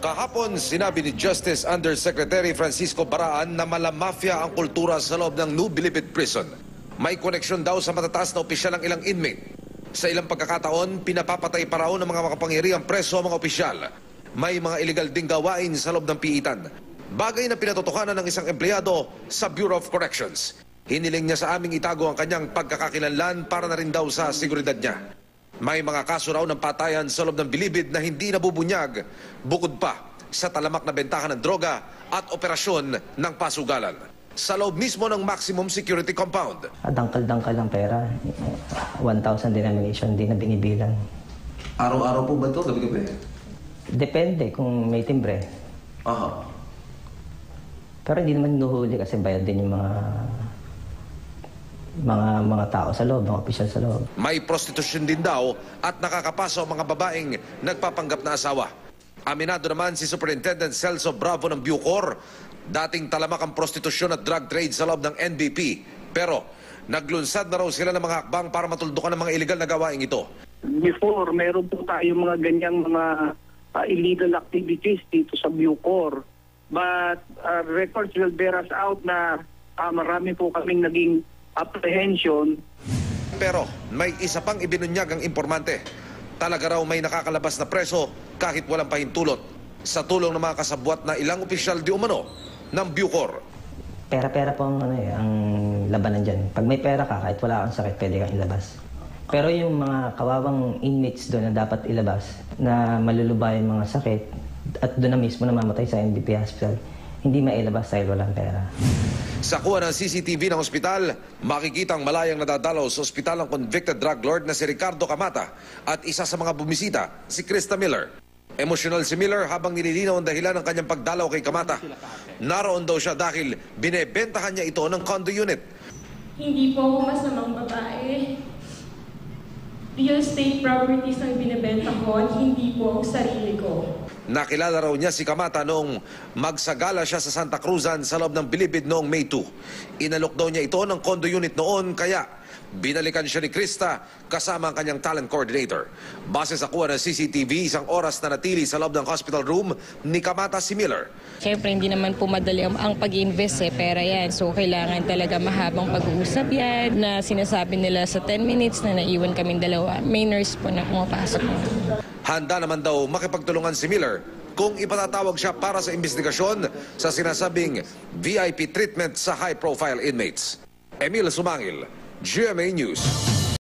Kahapon, sinabi ni Justice Undersecretary Francisco Baraan na malamafia ang kultura sa loob ng New Bilibid Prison. May koneksyon daw sa matataas na opisyal ng ilang inmate. Sa ilang pagkakataon, pinapapatay pa raw ng mga makapangyarihang preso ang mga opisyal. May mga illegal ding gawain sa loob ng piitan. Bagay na pinatotokanan ng isang empleyado sa Bureau of Corrections. Hiniling niya sa aming itago ang kanyang pagkakakilanlan para na rin daw sa seguridad niya. May mga kaso raw ng patayan sa loob ng Bilibid na hindi nabubunyag, bukod pa sa talamak na bentahan ng droga at operasyon ng pasugalan. Sa loob mismo ng maximum security compound. Dangkal-dangkal ang pera. 1,000 denomination, hindi na binibilang. Araw-araw po ba ito? Gabi-gabi? Depende kung may timbre. Aha. Pero hindi naman nuhuli kasi bayad din yung mga tao sa loob, mga opisyal sa loob. May prostitusyon din daw at nakakapasa ang mga babaeng nagpapanggap na asawa. Aminado naman si Superintendent Celso Bravo ng Bucor, dating talamak ang prostitusyon at drug trade sa loob ng NBP. Pero naglunsad na raw sila ng mga hakbang para matuldukan ang mga illegal na gawain ito. Before, meron po tayong mga ganyang mga illegal activities dito sa Bucor. But records will bear us out na marami po kaming naging apprehension. Pero may isa pang ibinunyag ang informante. Talaga raw may nakakalabas na preso kahit walang pahintulot sa tulong ng mga kasabwat na ilang opisyal di umano ng Bucor. Pera-pera po ang labanan dyan. Pag may pera ka, kahit wala kang sakit, pwede kang ilabas. Pero yung mga kawawang inmates doon na dapat ilabas, na malulubay yung mga sakit, at doon na mismo namamatay sa NBP Hospital, hindi mailabas dahil walang pera. Sa kuha ng CCTV ng ospital, makikitang malayang nadadalaw sa ospital ang convicted drug lord na si Ricardo Camata at isa sa mga bumisita, si Krista Miller. Emosyonal si Miller habang nililinaw ang dahilan ng kanyang pagdalaw kay Camata. Naroon daw siya dahil binebentahan niya ito ng condo unit. Hindi po ako masamang babae. Real estate properties ang binebenta ko, hindi po ang sarili ko. Nakilala raw niya si Camata noong magsagala siya sa Santa Cruzan sa loob ng Bilibid noong May 2. Inalok daw niya ito ng condo unit noon kaya binalikan siya ni Krista kasama ang kanyang talent coordinator. Base sa kuha ng CCTV, isang oras na natili sa loob ng hospital room ni Camata si Miller. Siyempre, hindi naman po madali ang pag-invest pera yan. So, kailangan talaga mahabang pag-uusap yan na sinasabi nila sa 10 minutes na naiwan kaming dalawa. May nurse po na pumapasok. Handa naman daw makipagtulungan si Miller kung ipatatawag siya para sa investigasyon sa sinasabing VIP treatment sa high-profile inmates. Emil Sumangil, GMA News.